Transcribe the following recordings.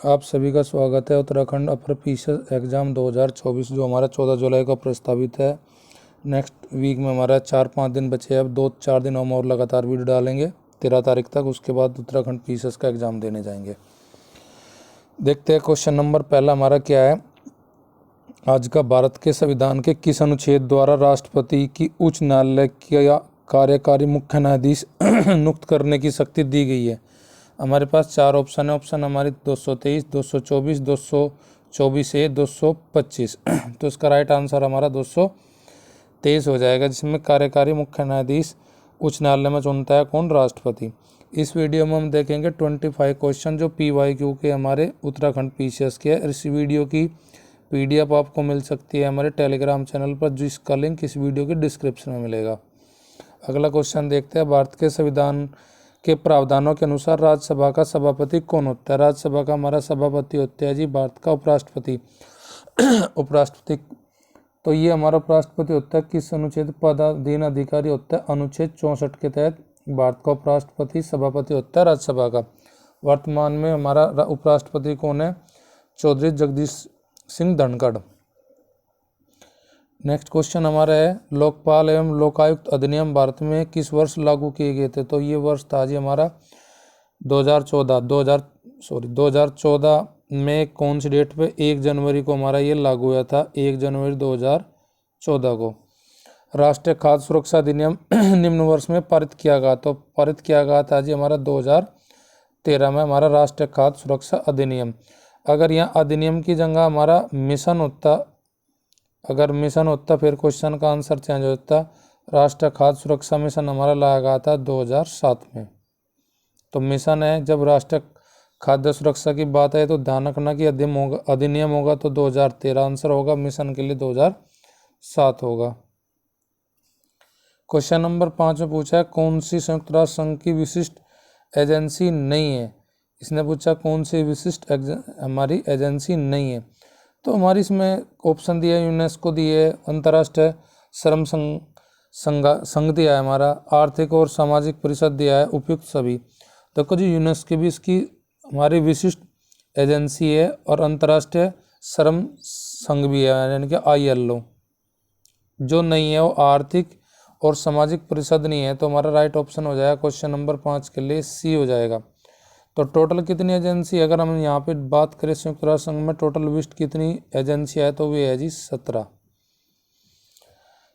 आप सभी का स्वागत है। उत्तराखंड अपर पीसीएस एग्ज़ाम 2024 जो हमारा 14 जुलाई को प्रस्तावित है। नेक्स्ट वीक में हमारा 4-5 दिन बचे हैं। अब 2-4 दिन हम और लगातार वीडियो डालेंगे 13 तारीख तक। उसके बाद उत्तराखंड पीसीएस का एग्ज़ाम देने जाएंगे। देखते हैं क्वेश्चन नंबर पहला हमारा क्या है। आज का भारत के संविधान के किस अनुच्छेद द्वारा राष्ट्रपति की उच्च न्यायालय का कार्यकारी मुख्य न्यायाधीश नियुक्त करने की शक्ति दी गई है। हमारे पास 4 ऑप्शन है। ऑप्शन हमारी 223, 224, 224A, 225। तो इसका राइट आंसर हमारा 223 हो जाएगा, जिसमें कार्यकारी मुख्य न्यायाधीश उच्च न्यायालय में चुनता है कौन? राष्ट्रपति। इस वीडियो में हम देखेंगे 25 क्वेश्चन जो PYQ के हमारे उत्तराखंड पीसीएस के है। इस वीडियो की PDF आपको मिल सकती है हमारे टेलीग्राम चैनल पर, जिसका लिंक इस वीडियो के डिस्क्रिप्शन में मिलेगा। अगला क्वेश्चन देखते हैं। भारत के संविधान के प्रावधानों के अनुसार राज्यसभा का सभापति कौन होता है? राज्यसभा का हमारा सभापति होता है जी भारत का उपराष्ट्रपति। उपराष्ट्रपति तो ये हमारा उपराष्ट्रपति होता है किस अनुच्छेद? पदाधीन अधिकारी होता है अनुच्छेद 64 के तहत भारत का उपराष्ट्रपति सभापति होता है राज्यसभा का। वर्तमान में हमारा उपराष्ट्रपति कौन है? चौधरी जगदीश सिंह धनखड़। नेक्स्ट क्वेश्चन हमारा है, लोकपाल एवं लोकायुक्त अधिनियम भारत में किस वर्ष लागू किए गए थे? तो ये वर्ष था जी हमारा 2014 में कौन सी डेट पे? 1 जनवरी को हमारा ये लागू हुआ था, 1 जनवरी 2014 को। राष्ट्रीय खाद्य सुरक्षा अधिनियम निम्न वर्ष में पारित किया गया। तो पारित किया गया था जी हमारा 2013 में हमारा राष्ट्रीय खाद्य सुरक्षा अधिनियम। अगर यहाँ अधिनियम की जगह हमारा मिशन होता, अगर मिशन होता फिर क्वेश्चन का आंसर चेंज होता। राष्ट्रीय खाद्य सुरक्षा मिशन हमारा लाया गया था 2007 में। तो मिशन है, जब राष्ट्रीय खाद्य सुरक्षा की बात है तो ध्यान रखना कि अधिनियम होगा तो 2013 आंसर होगा, मिशन के लिए 2007 होगा। क्वेश्चन नंबर 5 में पूछा है, कौन सी संयुक्त राष्ट्र संघ की विशिष्ट एजेंसी नहीं है? इसने पूछा कौन सी विशिष्ट हमारी एजेंसी नहीं है। तो हमारी इसमें ऑप्शन दिया है, यूनेस्को दिए, अंतर्राष्ट्रीय श्रम संघ दिया है, हमारा आर्थिक और सामाजिक परिषद दिया है, उपयुक्त सभी। देखो जी, यूनेस्को भी इसकी हमारी विशिष्ट एजेंसी है और अंतर्राष्ट्रीय श्रम संघ भी है, यानी कि ILO। जो नहीं है वो आर्थिक और सामाजिक परिषद नहीं है। तो हमारा राइट ऑप्शन हो जाएगा क्वेश्चन नंबर 5 के लिए C हो जाएगा। तो टोटल कितनी एजेंसी, अगर हम यहाँ पे बात करें संयुक्त राष्ट्र संघ में टोटल विशिष्ट कितनी एजेंसी है तो वे है जी 17।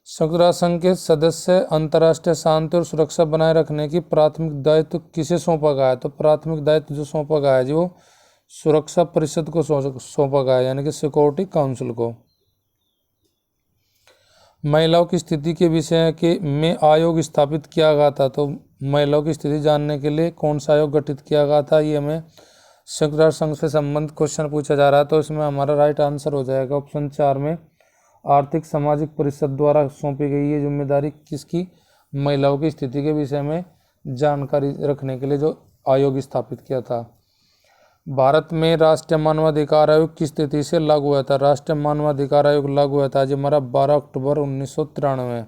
संयुक्त राष्ट्र संघ के सदस्य अंतर्राष्ट्रीय शांति और सुरक्षा बनाए रखने की प्राथमिक दायित्व किसे सौंपा गया है? तो प्राथमिक दायित्व जो सौंपा गया है जी वो सुरक्षा परिषद को सौंपा गया है, यानी कि सिक्योरिटी काउंसिल को। महिलाओं की स्थिति के विषय के में आयोग स्थापित किया गया था। तो महिलाओं की स्थिति जानने के लिए कौन सा आयोग गठित किया गया था? ये हमें संयुक्त राष्ट्र संघ से संबंधित क्वेश्चन पूछा जा रहा है। तो इसमें हमारा राइट आंसर हो जाएगा ऑप्शन 4 में आर्थिक सामाजिक परिषद द्वारा सौंपी गई ये जिम्मेदारी किसकी? महिलाओं की स्थिति के विषय में जानकारी रखने के लिए जो आयोग स्थापित किया था। भारत में राष्ट्रीय मानवाधिकार आयोग किस तिथि से लागू हुआ था? राष्ट्रीय मानवाधिकार आयोग लागू हुआ था आज हमारा 12 अक्टूबर 1993।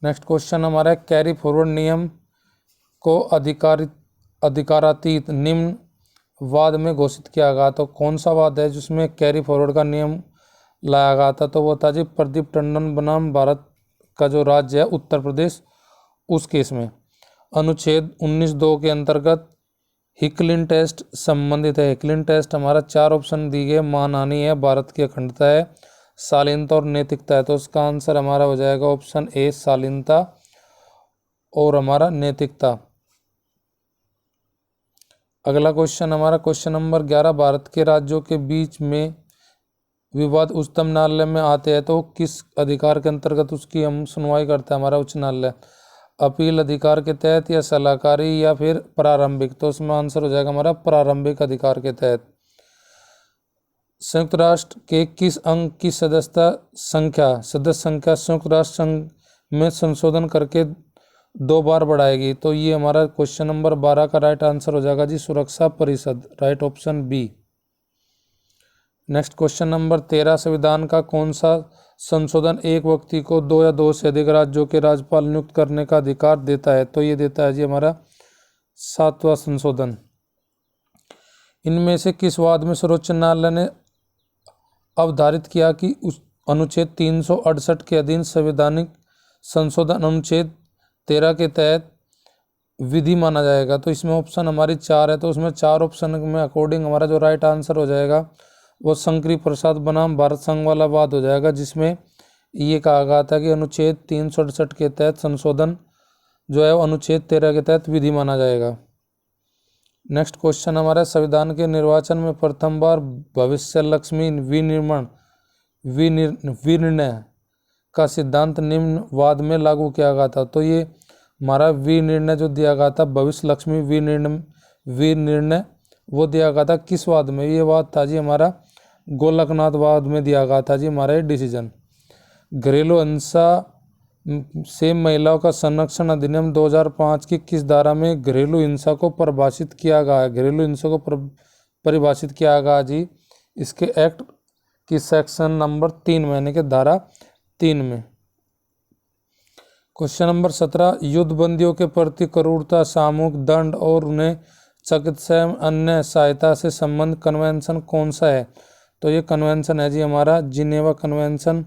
नेक्स्ट क्वेश्चन हमारा कैरी फॉरवर्ड नियम को अधिकारातीत निम्न वाद में घोषित किया गया। तो कौन सा वाद है जिसमें कैरी फॉरवर्ड का नियम लाया गया था? तो वो था जी प्रदीप टंडन बनाम भारत का जो राज्य है उत्तर प्रदेश, उस केस में। अनुच्छेद 19(2) के अंतर्गत हिकलिन टेस्ट संबंधित है। हिकलिन टेस्ट हमारा 4 ऑप्शन दी गए, मानहानि है, भारत की अखंडता है, शालीनता और नैतिकता है। तो इसका आंसर हमारा हो जाएगा ऑप्शन A शालीनता और हमारा नैतिकता। अगला क्वेश्चन हमारा क्वेश्चन नंबर 11, भारत के राज्यों के बीच में विवाद उच्चतम न्यायालय में आते हैं तो किस अधिकार के अंतर्गत उसकी हम सुनवाई करते हैं? हमारा उच्च न्यायालय। अपील अधिकार के तहत या सलाहकारी या फिर प्रारंभिक? तो उसमें आंसर हो जाएगा हमारा प्रारंभिक अधिकार के तहत। संयुक्त राष्ट्र के किस अंग की सदस्य संख्या संयुक्त राष्ट्र संघ में संशोधन करके 2 बार बढ़ाएगी? तो ये हमारा क्वेश्चन नंबर 12 का राइट आंसर हो जाएगा जी सुरक्षा परिषद, right option B। Next question number 13, संविधान का कौन सा संशोधन एक व्यक्ति को 2 या 2 से अधिक राज्यों के राज्यपाल नियुक्त करने का अधिकार देता है? तो ये देता है जी हमारा 7वां संशोधन। इनमें से किस वाद में सर्वोच्च न्यायालय ने अवधारित किया कि उस अनुच्छेद 368 के अधीन संवैधानिक संशोधन अनुच्छेद 13 के तहत विधि माना जाएगा? तो इसमें ऑप्शन हमारी 4 है, तो उसमें 4 ऑप्शन में अकॉर्डिंग हमारा जो राइट आंसर हो जाएगा वो शंकरी प्रसाद बनाम भारत संघ वाला वाद हो जाएगा, जिसमें ये कहा गया था कि अनुच्छेद 368 के तहत संशोधन जो है वो अनुच्छेद 13 के तहत विधि माना जाएगा। नेक्स्ट क्वेश्चन हमारा, संविधान के निर्वाचन में प्रथम बार भविष्य लक्ष्मी विनिर्णय का सिद्धांत निम्न वाद में लागू किया गया था? तो ये हमारा विनिर्णय जो दिया गया था, भविष्य लक्ष्मी विनिर्णय वो दिया गया था किस वाद में? ये वाद था जी हमारा गोलकनाथ वाद में दिया गया था जी हमारा ये डिसीजन। घरेलू हिंसा से महिलाओं का संरक्षण अधिनियम 2005 की किस धारा में घरेलू हिंसा को परिभाषित किया गया है? घरेलू हिंसा को परिभाषित किया गया जी इसके एक्ट की सेक्शन नंबर 3 में, यानी कि धारा 3 में। क्वेश्चन नंबर 17, युद्धबंदियों के प्रति क्रूरता, सामूहिक दंड और उन्हें चिकित्सा एवं अन्य सहायता से संबंध कन्वेंशन कौन सा है? तो ये कन्वेंशन है जी हमारा जिनेवा कन्वेंशन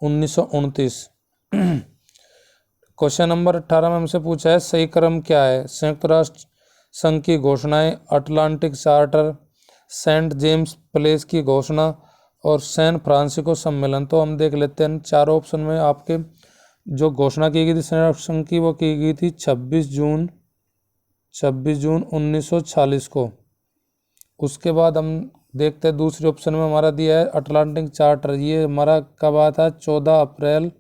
1929। क्वेश्चन नंबर 18 में हमसे पूछा है सही क्रम क्या है? संयुक्त राष्ट्र संघ की घोषणाएं, Atlantic Charter, saint James Place की घोषणा और सैन फ्रांसिस्को सम्मेलन। तो हम देख लेते हैं चारों ऑप्शन में आपके जो घोषणा की गई थी संयुक्त राष्ट्र संघ की वो की गई थी 26 जून 1946 को। उसके बाद हम देखते हैं दूसरे ऑप्शन में हमारा दिया है अटलांटिक चार्टर, ये हमारा कब आया था? 14 अप्रैल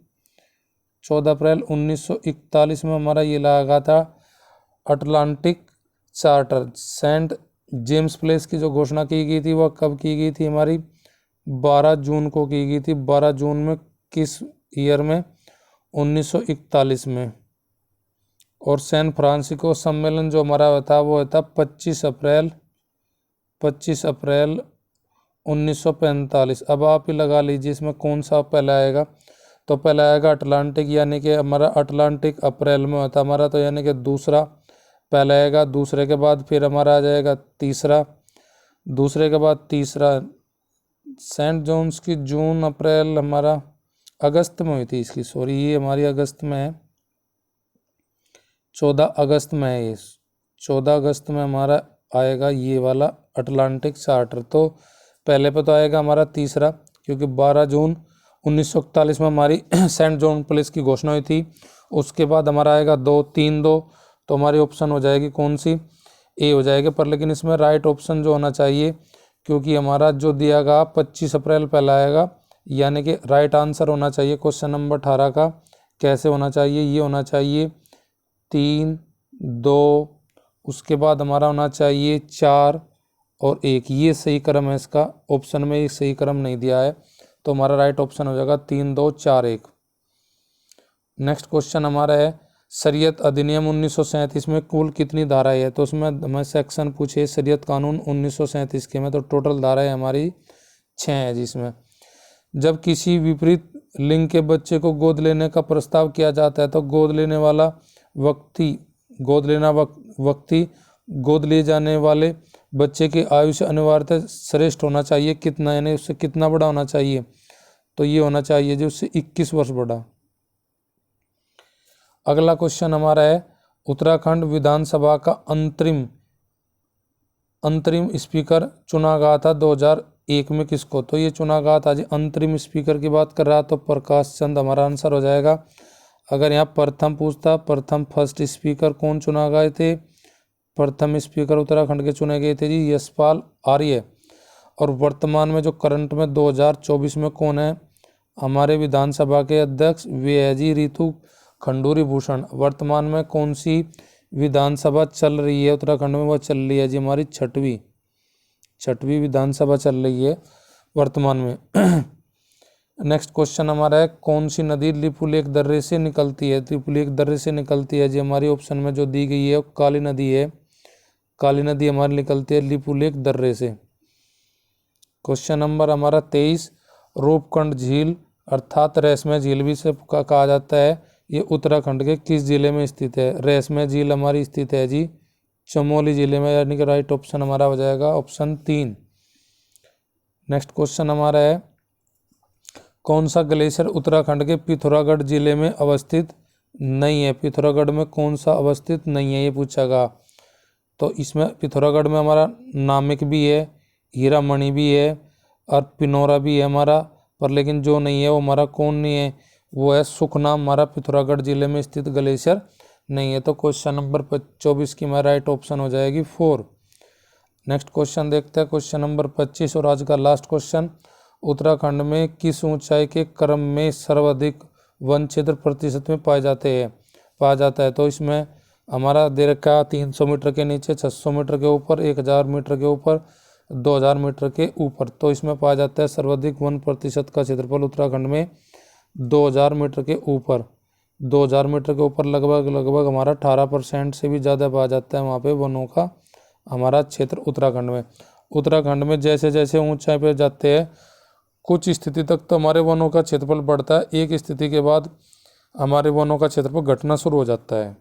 1941 में हमारा ये लगा था Atlantic Charter. Saint James Place की जो घोषणा की गई थी वह कब की गई थी? हमारी 12 जून को की गई थी। 12 जून में किस ईयर में? 1941 में। और सैन फ्रांसिस्को सम्मेलन जो हमारा था वो था 25 अप्रैल 1945। अब आप ही लगा लीजिए इसमें कौन सा पहला आएगा। तो पहला आएगा अटलांटिक, यानी कि हमारा अटलांटिक अप्रैल में होता हमारा, तो यानी कि दूसरा पहला आएगा। दूसरे के बाद फिर हमारा आ जाएगा तीसरा, दूसरे के बाद तीसरा सेंट जॉन्स की जून अप्रैल हमारा अगस्त में हुई थी इसकी, सॉरी ये हमारी अगस्त में है, 14 अगस्त में है ये, 14 अगस्त में हमारा आएगा ये वाला अटलांटिक चार्टर। तो पहले पे तो आएगा हमारा तीसरा, क्योंकि 12 जून 1941 में हमारी सेंट जॉन प्लेस की घोषणा हुई थी। उसके बाद हमारा आएगा 2, 3, 2, तो हमारी ऑप्शन हो जाएगी कौन सी? ए हो जाएगी। पर लेकिन इसमें राइट ऑप्शन जो होना चाहिए, क्योंकि हमारा जो दिया गया 25 अप्रैल पहला आएगा, यानी कि राइट आंसर होना चाहिए क्वेश्चन नंबर 18 का। कैसे होना चाहिए? ये होना चाहिए 3, 2, उसके बाद हमारा होना चाहिए 4 और 1। ये सही क्रम है इसका, ऑप्शन में ये सही क्रम नहीं दिया है, तो हमारा राइट ऑप्शन हो जाएगा 3, 2, 4, 1। नेक्स्ट क्वेश्चन हमारा है शरीयत अधिनियम 1937 में कुल कितनी धाराएं है? तो उसमें हमें सेक्शन पूछे शरीयत कानून 1937 के में, तो टोटल धाराएं हमारी 6 है जिसमें जब किसी विपरीत लिंग के बच्चे को गोद लेने का प्रस्ताव किया जाता है तो गोद लेने वाला व्यक्ति गोद लिए जाने वाले बच्चे की आयु से अनिवार्यतः श्रेष्ठ होना चाहिए कितना, यानी उससे कितना बड़ा होना चाहिए? तो ये होना चाहिए जो उससे 21 वर्ष बड़ा। अगला क्वेश्चन हमारा है उत्तराखंड विधानसभा का अंतरिम स्पीकर चुना गया था 2001 में किसको? तो ये चुना गया था जी, अंतरिम स्पीकर की बात कर रहा तो प्रकाश चंद हमारा आंसर हो जाएगा। अगर यहाँ प्रथम पूछता, प्रथम फर्स्ट स्पीकर कौन चुना गए थे? प्रथम स्पीकर उत्तराखंड के चुने गए थे जी यशपाल आर्य। और वर्तमान में जो करंट में 2024 में कौन है? हमारे विधानसभा के अध्यक्ष वे है जी ऋतु खंडूरी भूषण। वर्तमान में कौन सी विधानसभा चल रही है उत्तराखंड में? वह चल रही है जी हमारी छठवीं विधानसभा चल रही है वर्तमान में। नेक्स्ट क्वेश्चन हमारा है कौन सी नदी लिपुलेख दर्रे से निकलती है? लिपुलेख दर्रे से निकलती है जी हमारी ऑप्शन में जो दी गई है काली नदी है। काली नदी हमारी निकलती है लिपुलेख दर्रे से। क्वेश्चन नंबर हमारा 23 रूपकुंड झील अर्थात रेशमे झील भी से कहा जाता है, ये उत्तराखंड के किस जिले में स्थित है? रेशमे झील हमारी स्थित है जी चमोली जिले में, यानी कि राइट ऑप्शन हमारा हो जाएगा ऑप्शन 3। नेक्स्ट क्वेश्चन हमारा है, कौन सा ग्लेशियर उत्तराखंड के पिथौरागढ़ जिले में अवस्थित नहीं है? पिथौरागढ़ में कौन सा अवस्थित नहीं है, ये पूछागा। तो इसमें पिथौरागढ़ में हमारा नामिक भी है, हीरामणि भी है और पिनोरा भी है हमारा, पर लेकिन जो नहीं है वो हमारा कौन नहीं है, वो है सुखना। हमारा पिथौरागढ़ जिले में स्थित ग्लेशियर नहीं है। तो क्वेश्चन नंबर 24 की हमारा राइट ऑप्शन हो जाएगी 4। नेक्स्ट क्वेश्चन देखते हैं, क्वेश्चन नंबर 25 और आज का लास्ट क्वेश्चन। उत्तराखंड में किस ऊंचाई के क्रम में सर्वाधिक वन क्षेत्र प्रतिशत में पाया जाता है? तो इसमें हमारा दे रखा 300 मीटर के नीचे, 600 मीटर के ऊपर, 1000 मीटर के ऊपर, 2000 मीटर के ऊपर। तो इसमें पाया जाता है सर्वाधिक 1% का क्षेत्रफल उत्तराखंड में 2000 मीटर के ऊपर। 2000 मीटर के ऊपर लगभग हमारा 18% से भी ज़्यादा पाया जाता है वहाँ पे वनों का हमारा क्षेत्र उत्तराखंड में। उत्तराखंड में जैसे जैसे ऊंचाई पर जाते हैं कुछ स्थिति तक तो हमारे वनों का क्षेत्रफल बढ़ता है, एक स्थिति के बाद हमारे वनों का क्षेत्रफल घटना शुरू हो जाता है।